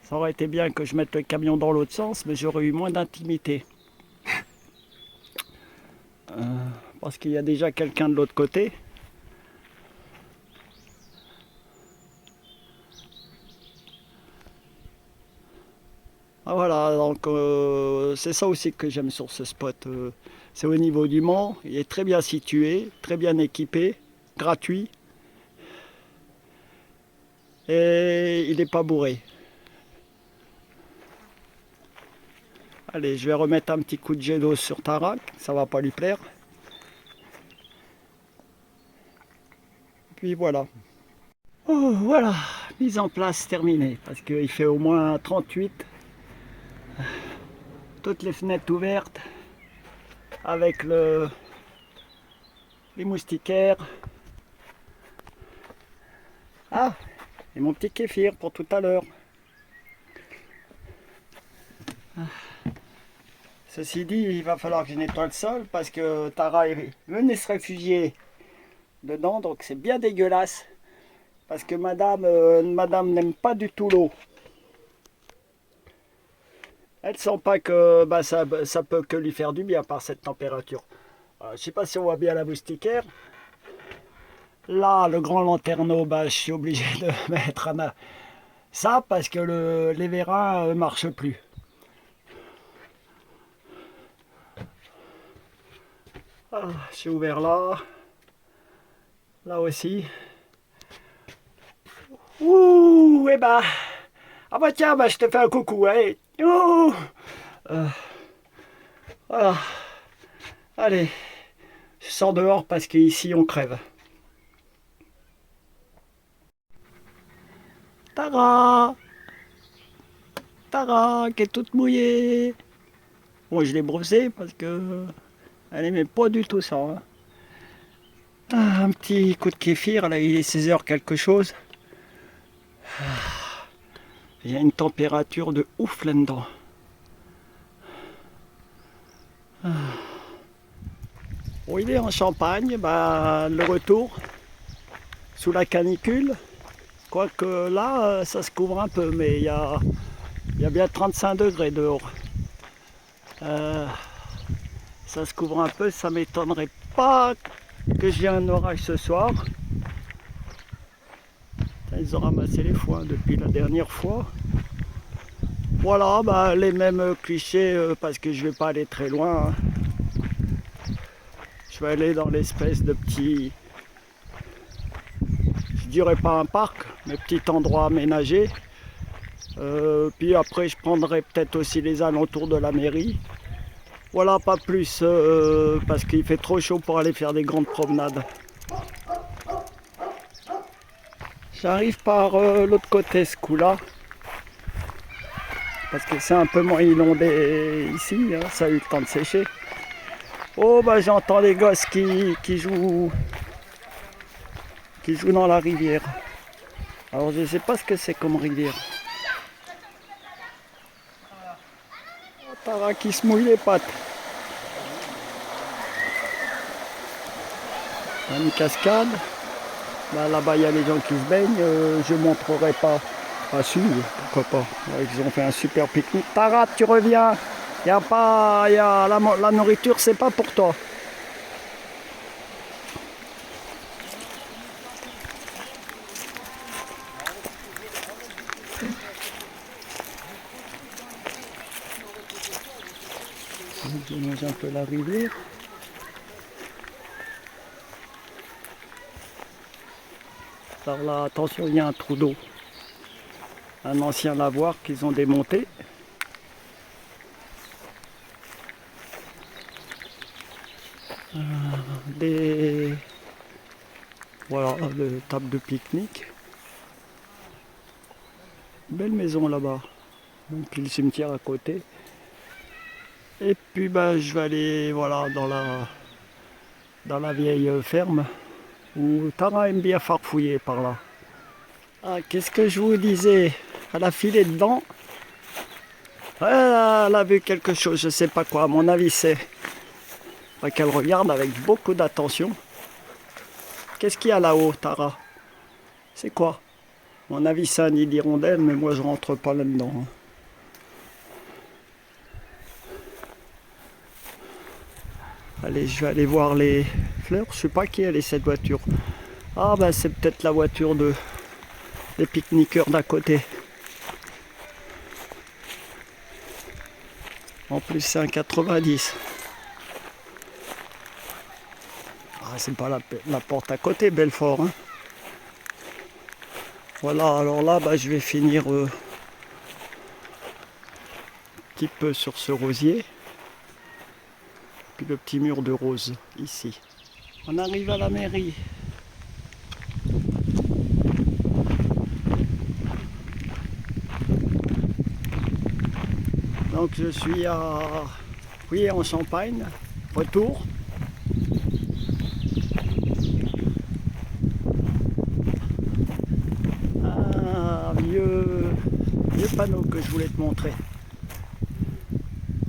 ça aurait été bien que je mette le camion dans l'autre sens, mais j'aurais eu moins d'intimité. Parce qu'il y a déjà quelqu'un de l'autre côté. Ah, voilà, donc c'est ça aussi que j'aime sur ce spot. C'est au niveau du Mans, il est très bien situé, très bien équipé, gratuit, et il n'est pas bourré. Allez, je vais remettre un petit coup de jet d'eau sur Tarak, ça va pas lui plaire. Puis voilà. Oh, voilà, mise en place terminée, parce qu'il fait au moins 38, toutes les fenêtres ouvertes, avec les moustiquaires. Ah, et mon petit kéfir pour tout à l'heure. Ceci dit, il va falloir que je nettoie le sol parce que Tara venait se réfugier dedans, donc c'est bien dégueulasse. Parce que madame n'aime pas du tout l'eau. Elle sent pas que bah, ça peut que lui faire du bien par cette température. Je sais pas si on voit bien la moustiquaire. Là, le grand lanterneau, bah, je suis obligé de mettre ça parce que les vérins ne marchent plus. Ah, j'ai ouvert là aussi. Ouh, et bah, ah bah tiens, bah, je te fais un coucou, allez. Ouh, voilà. Allez, je sors dehors parce qu'ici on crève. Tara, Tara, qui est toute mouillée. Bon, je l'ai brossée parce que elle aimait pas du tout ça, hein. Ah, un petit coup de kéfir, là il est 16 h quelque chose. Il y a une température de ouf là-dedans. Bon, il est en Champagne, bah, le retour sous la canicule. Quoique là, ça se couvre un peu, mais il y a bien 35 degrés dehors. Euh, ça se couvre un peu, ça m'étonnerait pas que j'ai un orage ce soir. Ils ont ramassé les foins depuis la dernière fois. Voilà, bah, les mêmes clichés parce que je vais pas aller très loin, hein. Je vais aller dans l'espèce de petit, je dirais pas un parc, mais petit endroit aménagé. Puis après, je prendrai peut-être aussi les alentours de la mairie. Voilà, pas plus, parce qu'il fait trop chaud pour aller faire des grandes promenades. J'arrive par l'autre côté, ce coup-là, parce que c'est un peu moins inondé ici, hein, ça a eu le temps de sécher. Oh, bah j'entends les gosses qui jouent dans la rivière. Alors je sais pas ce que c'est comme rivière. Oh, Tara qui se mouille les pattes. Une cascade. Là-bas, il y a les gens qui se baignent. Je ne montrerai pas. Ah si, pourquoi pas. Ils ont fait un super pique-nique. Tara, tu reviens. Il y a pas, y a la nourriture, c'est pas pour toi. Je mange un peu la rivière. Par là, attention, il y a un trou d'eau. Un ancien lavoir qu'ils ont démonté. Voilà, de table de pique-nique. Belle maison là-bas. Puis le cimetière à côté. Et puis bah, je vais aller voilà, dans la vieille ferme. Ou Tara aime bien farfouiller par là. Ah, qu'est-ce que je vous disais? Elle a filé dedans. Elle a vu quelque chose, je sais pas quoi. À mon avis, c'est qu'elle regarde avec beaucoup d'attention. Qu'est-ce qu'il y a là-haut, Tara? C'est quoi? À mon avis, c'est un nid d'hirondelle, mais moi, je rentre pas là-dedans. Allez, je vais aller voir les fleurs. Je sais pas qui elle est cette voiture. Ah, ben, c'est peut-être la voiture des pique-niqueurs d'à côté. En plus, c'est un 90. Ah, c'est pas la porte à côté, Belfort. Hein. Voilà, alors là, bah, je vais finir un petit peu sur ce rosier. Puis le petit mur de rose, ici. On arrive à la mairie. Donc je suis à Fouillé en Champagne, retour. Un vieux panneau que je voulais te montrer.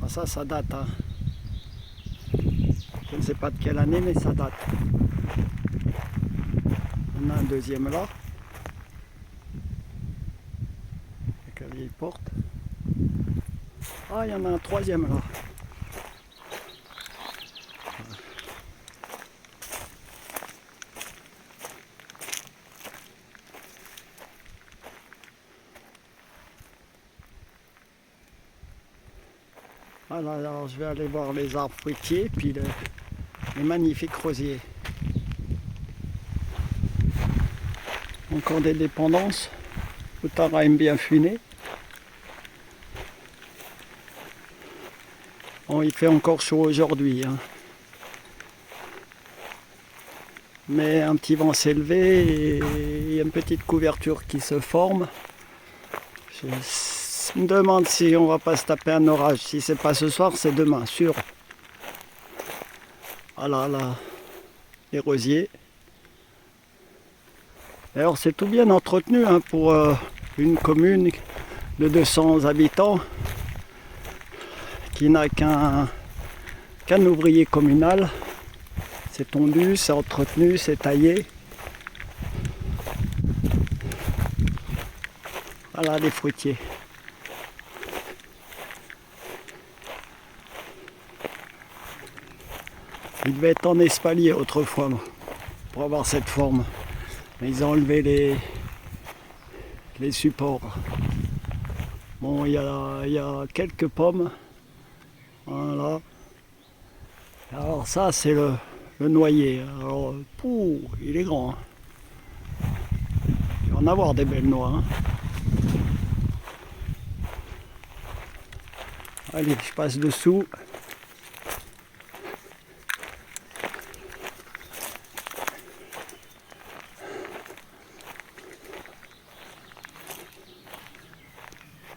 Ah, ça date. Hein. Je ne sais pas de quelle année, mais ça date. On a un deuxième là. Avec la vieille porte. Ah, il y en a un troisième là. Voilà, alors je vais aller voir les arbres fruitiers, puis les magnifiques rosiers. Encore des dépendances. Le Tara aime bien fumer. Bon, il fait encore chaud aujourd'hui. Hein. Mais un petit vent s'est levé et il y a une petite couverture qui se forme. Je me demande si on va pas se taper un orage. Si c'est pas ce soir, c'est demain, sûr. Voilà, là, les rosiers. D'ailleurs, c'est tout bien entretenu hein, pour une commune de 200 habitants qui n'a qu'un ouvrier communal. C'est tondu, c'est entretenu, c'est taillé. Voilà les fruitiers. Il devait être en espalier autrefois pour avoir cette forme. Mais ils ont enlevé les supports. Bon, il y a quelques pommes. Voilà. Alors ça, c'est le noyer. Alors, il est grand. Hein. Il va en avoir des belles noix. Hein. Allez, je passe dessous.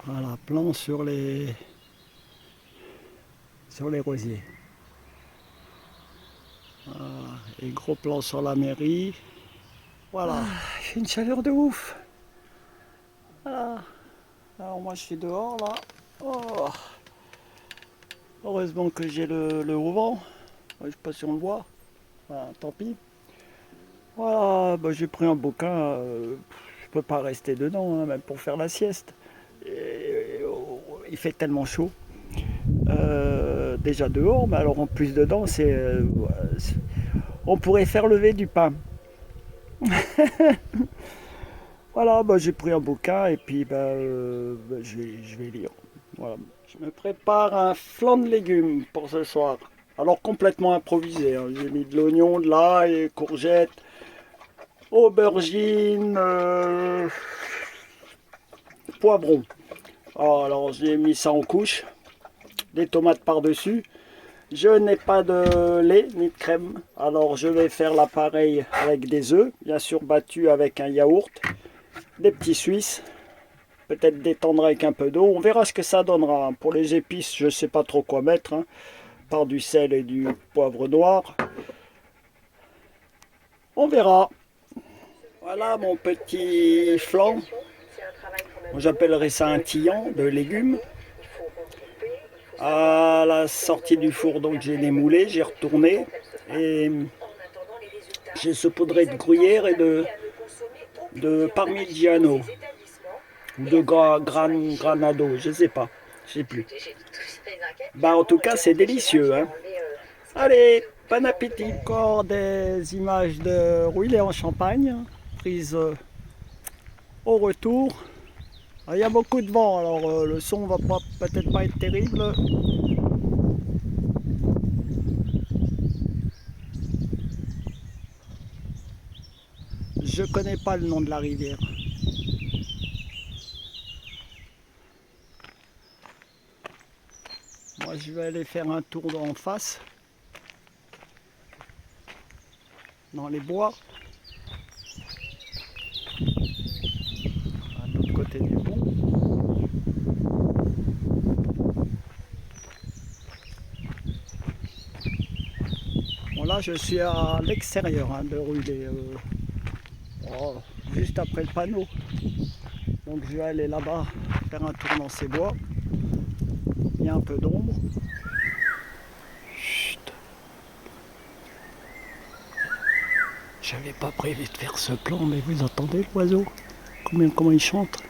Voilà, plan sur les rosiers. Voilà, et gros plan sur la mairie. Voilà, il fait une chaleur de ouf. Voilà. Alors moi je suis dehors là. Oh. Heureusement que j'ai le haut-vent. Je ne sais pas si on le voit. Voilà, tant pis. Voilà, bah, j'ai pris un bouquin. Je peux pas rester dedans, hein, même pour faire la sieste. Il fait tellement chaud. Déjà dehors, mais alors en plus dedans, on pourrait faire lever du pain. Voilà, bah, j'ai pris un bouquin et puis je vais lire. Voilà. Je me prépare un flan de légumes pour ce soir. Alors complètement improvisé. Hein. J'ai mis de l'oignon, de l'ail, courgettes, aubergines, poivrons. Alors j'ai mis ça en couche, des tomates par-dessus. Je n'ai pas de lait ni de crème, alors je vais faire l'appareil avec des œufs, bien sûr battus avec un yaourt, des petits suisses, peut-être détendre avec un peu d'eau. On verra ce que ça donnera. Pour les épices, je ne sais pas trop quoi mettre, hein, par du sel et du poivre noir. On verra. Voilà mon petit flan. J'appellerais ça un tillon de légumes. À la sortie du four, donc j'ai démoulé, j'ai retourné et j'ai saupoudré de gruyère et de parmigiano ou de granado, je sais pas, je sais plus. Bah en tout cas c'est délicieux, hein. Allez, bon appétit. Encore des images de Rouillé en Champagne, prises au retour. Il y a beaucoup de vent, alors le son va peut-être pas être terrible. Je connais pas le nom de la rivière. Moi je vais aller faire un tour en face, dans les bois, à l'autre côté du pont. Bon là je suis à l'extérieur hein, de Rouillé, juste après le panneau. Donc je vais aller là-bas faire un tour dans ces bois. Il y a un peu d'ombre. J'avais pas prévu de faire ce plan, mais vous entendez l'oiseau? Comment il chante?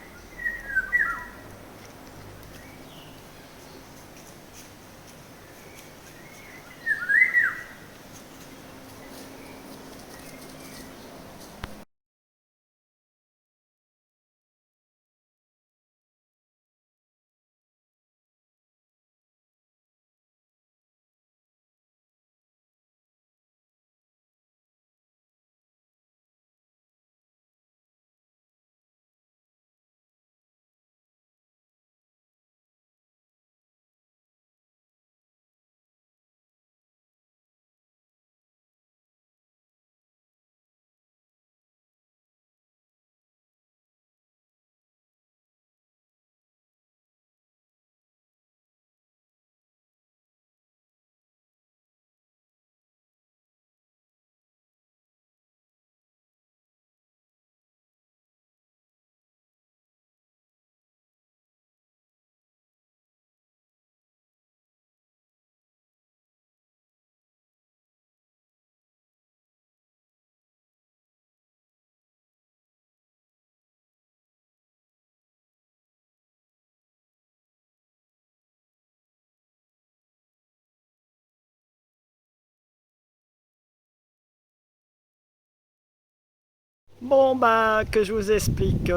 Bon bah que je vous explique,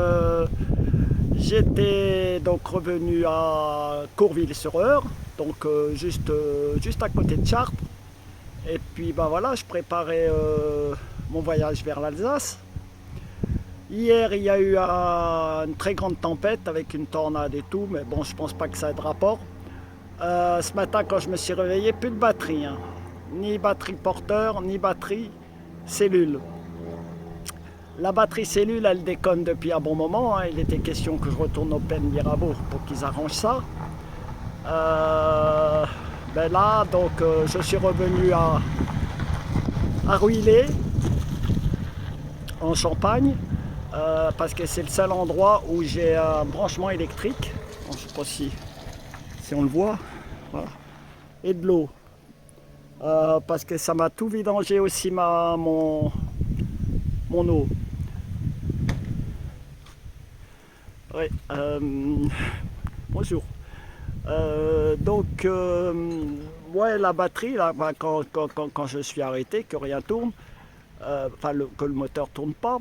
j'étais donc revenu à Courville-sur-Eure, donc juste à côté de Chartres. Et puis bah voilà, je préparais mon voyage vers l'Alsace. Hier il y a eu une très grande tempête avec une tornade et tout, mais bon je pense pas que ça ait de rapport. Ce matin quand je me suis réveillé, plus de batterie, hein. Ni batterie porteur, ni batterie cellule. La batterie cellule, elle déconne depuis un bon moment, hein. Il était question que je retourne au PEN Mirabeau pour qu'ils arrangent ça. Ben là, donc, je suis revenu à Ruillé, en Champagne, parce que c'est le seul endroit où j'ai un branchement électrique. Je ne sais pas si on le voit. Voilà. Et de l'eau. Parce que ça m'a tout vidangé aussi mon eau. Oui, bonjour. Donc, ouais, la batterie, là, bah, quand je suis arrêté, que rien tourne, enfin que le moteur tourne pas,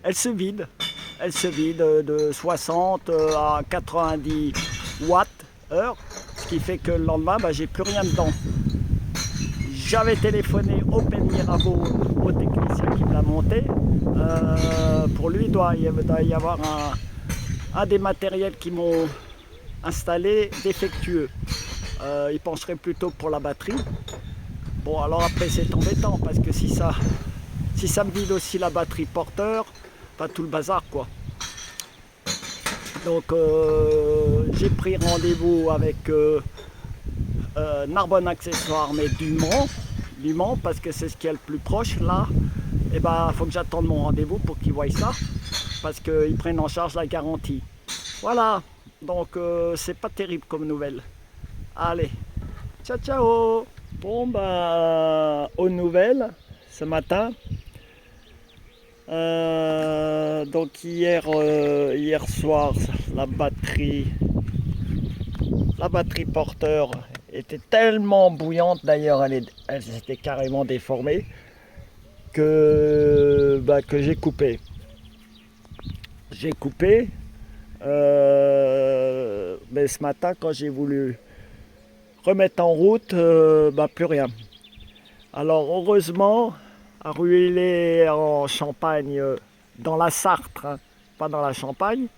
elle se vide. Elle se vide de 60 à 90 watts heure, ce qui fait que le lendemain, bah, j'ai plus rien dedans. J'avais téléphoné au PEN Mirabeau, au technicien qui me l'a monté. Pour lui, il doit y avoir un des matériels qui m'ont installé défectueux. Il pencherait plutôt pour la batterie. Bon, alors après, c'est embêtant parce que si ça me vide aussi la batterie porteur, pas tout le bazar quoi. Donc, j'ai pris rendez-vous avec Narbonne Accessoires, mais du Mans. du Mans, parce que c'est ce qui est le plus proche là. Et ben, faut que j'attende mon rendez-vous pour qu'ils voient ça, parce qu'ils prennent en charge la garantie. Voilà, donc c'est pas terrible comme nouvelle. Allez, ciao ciao. Bon bah, aux nouvelles ce matin. Donc hier soir, la batterie porteur était tellement bouillante, d'ailleurs elle s'était carrément déformée, que j'ai coupé. J'ai coupé, mais ce matin quand j'ai voulu remettre en route, plus rien. Alors heureusement, à Rueillet en Champagne, dans la Sarthe, hein, pas dans la Champagne,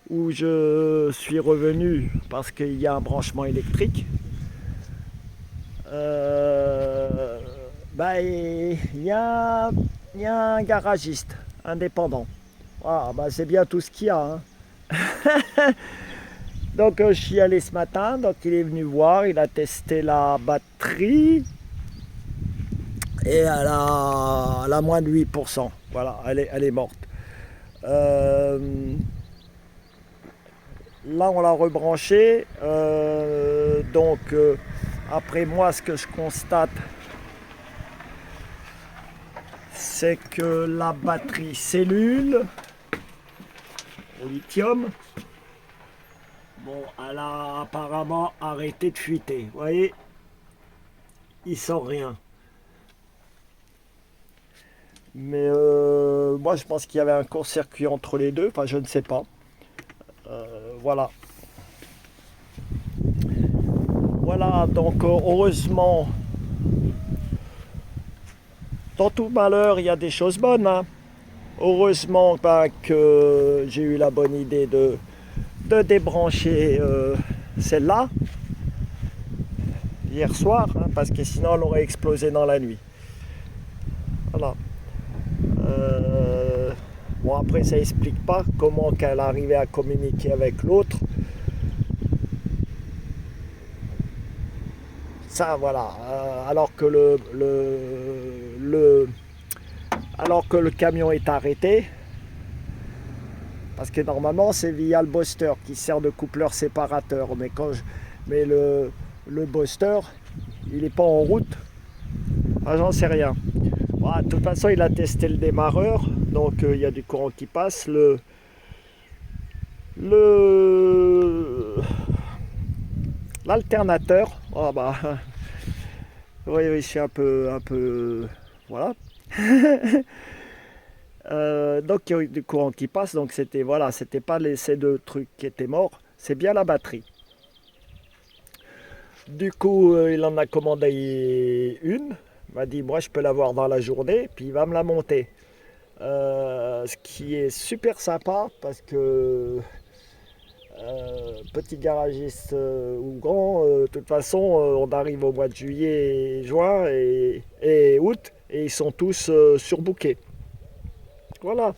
où je suis revenu parce qu'il y a un branchement électrique. Il y a un garagiste indépendant. Ah, c'est bien tout ce qu'il y a. Hein. Donc je suis allé ce matin, donc il est venu voir, il a testé la batterie et elle a moins de 8%. Voilà, elle est morte. Là on l'a rebranché, après moi ce que je constate, c'est que la batterie cellule au lithium, bon, elle a apparemment arrêté de fuiter. Vous voyez, il sort rien. Mais moi je pense qu'il y avait un court-circuit entre les deux, enfin je ne sais pas. Voilà. Voilà, donc heureusement, dans tout malheur, il y a des choses bonnes. Hein. Heureusement que j'ai eu la bonne idée de débrancher celle-là hier soir, hein, parce que sinon elle aurait explosé dans la nuit. Voilà. Bon, après ça explique pas comment qu'elle arrivait à communiquer avec l'autre. Ça, voilà. Alors que alors que le camion est arrêté, parce que normalement c'est via le booster qui sert de coupleur séparateur, mais le booster il n'est pas en route. Ah, j'en sais rien. Voilà, de toute façon il a testé le démarreur, donc il y a du courant qui passe. L'alternateur, oh oui, je suis un peu voilà. Donc il y a eu du courant qui passe, donc c'était pas ces deux trucs qui étaient morts, c'est bien la batterie. Du coup il en a commandé une, il m'a dit moi je peux l'avoir dans la journée, puis il va me la monter. Ce qui est super sympa parce que petit garagiste ou grand, de toute façon on arrive au mois de juillet, juin et août et ils sont tous surbookés. Voilà.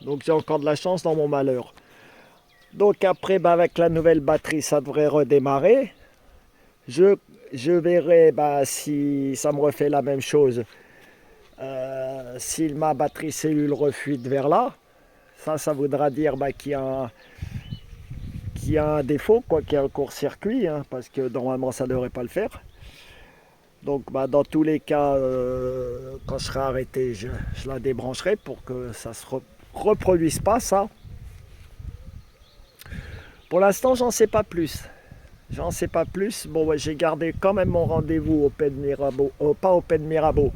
Donc j'ai encore de la chance dans mon malheur. Donc après, avec la nouvelle batterie, ça devrait redémarrer. Je verrai si ça me refait la même chose. Si ma batterie cellule refuite vers là, ça voudra dire qu'il y a un défaut, qu'il y a un court-circuit, hein, parce que normalement ça ne devrait pas le faire. Donc dans tous les cas, quand je serai arrêté, je la débrancherai pour que ça ne se reproduise pas, ça. Pour l'instant, j'en sais pas plus. Bon, j'ai gardé quand même mon rendez-vous au Pays de Mirabeau, pas au Pays de Mirabeau,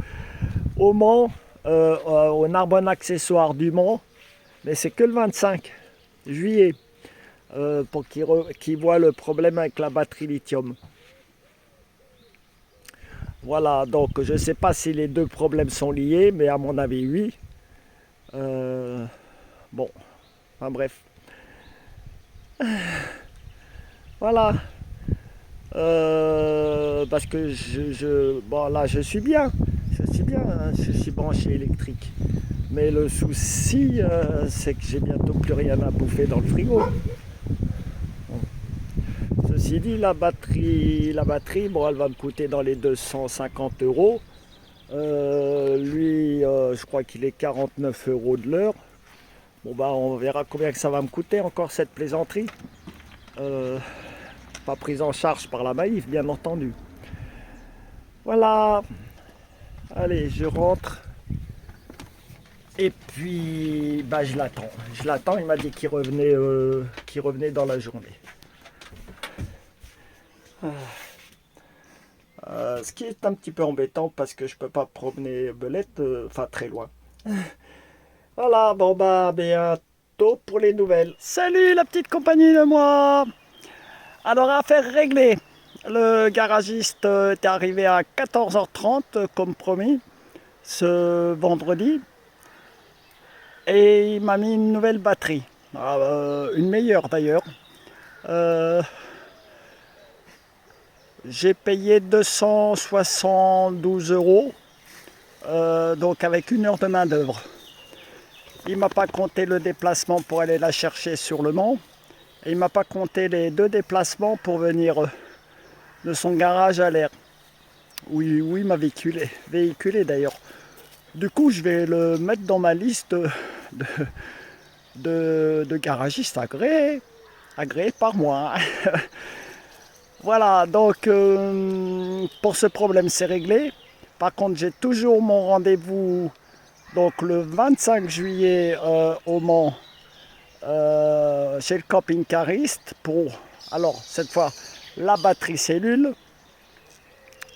au Mans, au Narbonne Accessoire du Mans, mais c'est que le 25 juillet, pour qu'ils voient le problème avec la batterie lithium. Voilà, donc je ne sais pas si les deux problèmes sont liés, mais à mon avis, oui. Bon, enfin bref. Voilà. Parce que là je suis bien, hein, je suis branché électrique. Mais le souci, c'est que j'ai bientôt plus rien à bouffer dans le frigo. Ceci dit, la batterie, bon, elle va me coûter dans les 250 euros. Lui, je crois qu'il est 49 euros de l'heure. Bon, bah, on verra combien que ça va me coûter encore cette plaisanterie. Pas prise en charge par la Maïf, bien entendu. Voilà. Allez, je rentre. Et puis, bah, je l'attends. Je l'attends. Il m'a dit qu'il revenait dans la journée. Ce qui est un petit peu embêtant parce que je peux pas promener Belette, enfin très loin. Voilà, bon bah à bientôt pour les nouvelles. Salut la petite compagnie de moi. Alors affaire réglée. Le garagiste est arrivé à 14h30 comme promis ce vendredi. Et il m'a mis une nouvelle batterie. Une meilleure d'ailleurs. J'ai payé 272 euros, donc avec 1 heure de main d'œuvre. Il ne m'a pas compté le déplacement pour aller la chercher sur le Mans. Et il ne m'a pas compté les 2 déplacements pour venir de son garage à l'air. Oui, il m'a véhiculé d'ailleurs. Du coup, je vais le mettre dans ma liste de garagistes agréés par moi. Voilà, donc pour ce problème c'est réglé. Par contre j'ai toujours mon rendez-vous donc le 25 juillet au Mans chez le camping-cariste pour, alors cette fois, la batterie cellule.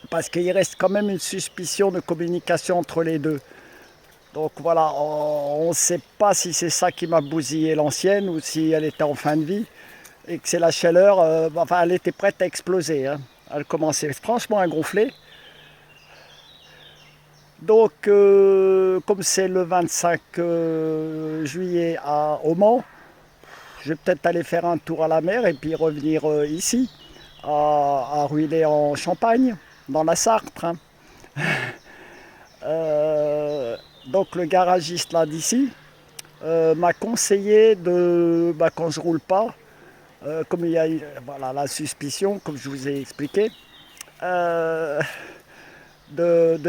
Parce qu'il reste quand même une suspicion de communication entre les deux. Donc voilà, on ne sait pas si c'est ça qui m'a bousillé l'ancienne ou si elle était en fin de vie. Et que c'est la chaleur, enfin elle était prête à exploser, hein. Elle commençait franchement à gonfler. Donc comme c'est le 25 juillet au Mans, je vais peut-être aller faire un tour à la mer et puis revenir ici, à Ruillet en Champagne, dans la Sarthe, hein. Donc le garagiste là d'ici m'a conseillé quand je roule pas, comme il y a voilà, la suspicion, comme je vous ai expliqué, de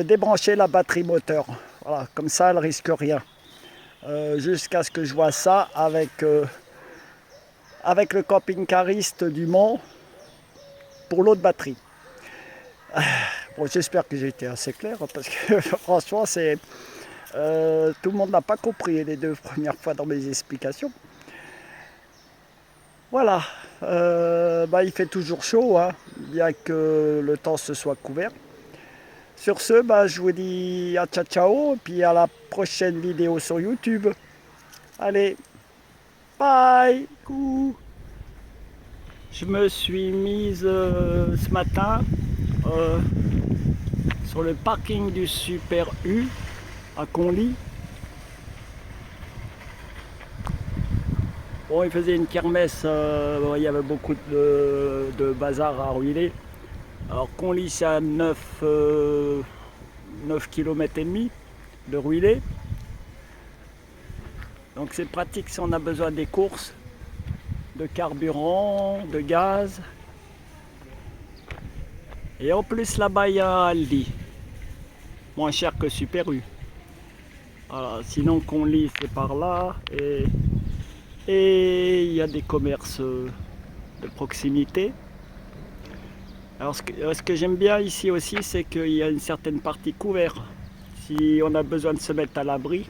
débrancher la batterie moteur. Voilà, comme ça, elle risque rien. Jusqu'à ce que je vois ça avec le camping-cariste du Mans pour l'autre batterie. Bon, j'espère que j'ai été assez clair parce que franchement, tout le monde n'a pas compris les 2 premières fois dans mes explications. Voilà, il fait toujours chaud, hein, bien que le temps se soit couvert. Sur ce, je vous dis à ciao ciao, et puis à la prochaine vidéo sur YouTube. Allez, bye. Je me suis mise ce matin sur le parking du Super U à Conly. Bon, il faisait une kermesse, il y avait beaucoup de bazar à Ruillet. Alors Conly, c'est à 9 km et demi de Ruillet. Donc c'est pratique si on a besoin des courses, de carburant, de gaz. Et en plus là-bas il y a Aldi, moins cher que Super U. Voilà, sinon Conly c'est par là et il y a des commerces de proximité. Alors ce que j'aime bien ici aussi, c'est qu'il y a une certaine partie couverte. Si on a besoin de se mettre à l'abri,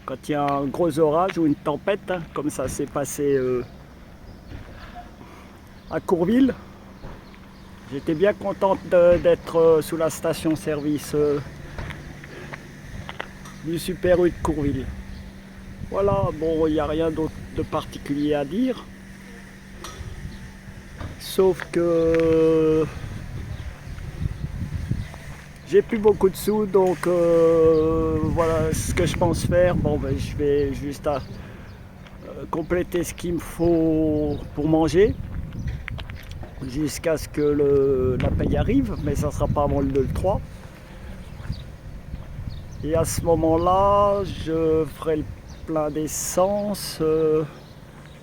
quand il y a un gros orage ou une tempête, hein, comme ça s'est passé à Courville, j'étais bien contente d'être sous la station-service du Super U de Courville. Voilà, bon, il n'y a rien d'autre de particulier à dire. Sauf que j'ai plus beaucoup de sous, donc voilà ce que je pense faire. Bon, je vais juste compléter ce qu'il me faut pour manger jusqu'à ce que la paye arrive, mais ça ne sera pas avant le 3. Et à ce moment-là, je ferai le plein d'essence,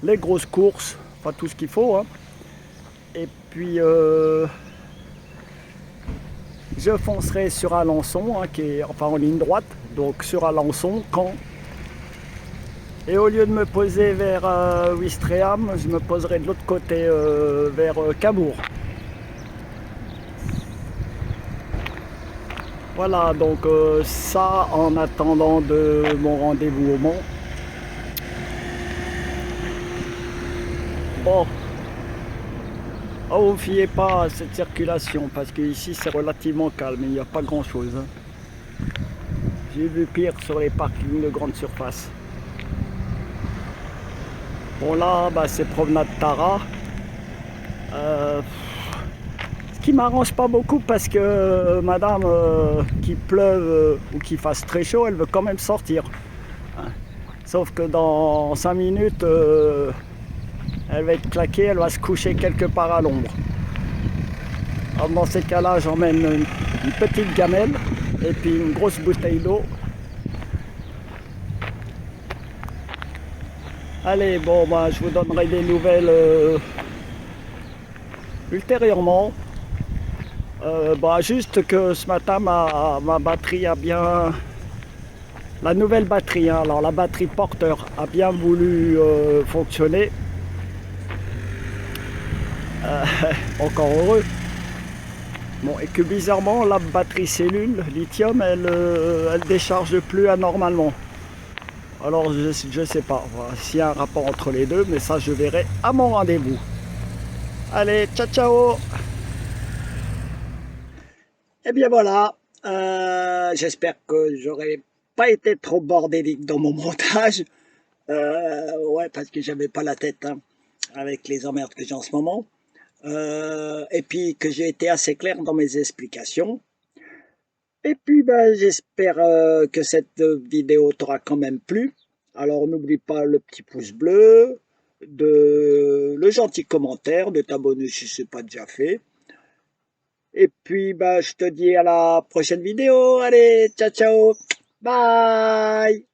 les grosses courses, enfin tout ce qu'il faut, hein. puis je foncerai sur Alençon, hein, qui est enfin en ligne droite, donc sur Alençon, Caen. Et au lieu de me poser vers Ouistreham, je me poserai de l'autre côté vers Cabourg. Voilà, donc ça en attendant de mon rendez-vous au Mans. Bon, oh, vous fiez pas à cette circulation parce qu'ici c'est relativement calme, il n'y a pas grand chose. Hein. J'ai vu pire sur les parkings de grande surface. Bon là, bah, c'est promenade Tara. Ce qui m'arrange pas beaucoup parce que madame, qu'il pleuve ou qu'il fasse très chaud, elle veut quand même sortir. Hein. Sauf que dans 5 minutes, elle va être claquée, elle va se coucher quelque part à l'ombre. Alors dans ces cas-là, j'emmène une petite gamelle et puis une grosse bouteille d'eau. Allez, bon, bah, je vous donnerai des nouvelles ultérieurement. Bah, juste que ce matin, ma batterie a bien... La nouvelle batterie, hein, alors la batterie porteur a bien voulu fonctionner. Encore heureux. Bon, et que bizarrement, la batterie cellule lithium, elle décharge plus anormalement. Alors, je sais pas voilà, s'il y a un rapport entre les deux, mais ça, je verrai à mon rendez-vous. Allez, ciao, ciao! Eh bien voilà, j'espère que j'aurai pas été trop bordélique dans mon montage. Ouais, parce que j'avais pas la tête hein, avec les emmerdes que j'ai en ce moment. Et puis que j'ai été assez clair dans mes explications. Et puis ben, j'espère que cette vidéo t'aura quand même plu. Alors n'oublie pas le petit pouce bleu, le gentil commentaire, de t'abonner si ce n'est pas déjà fait. Et puis bah, je te dis à la prochaine vidéo. Allez, ciao ciao, bye.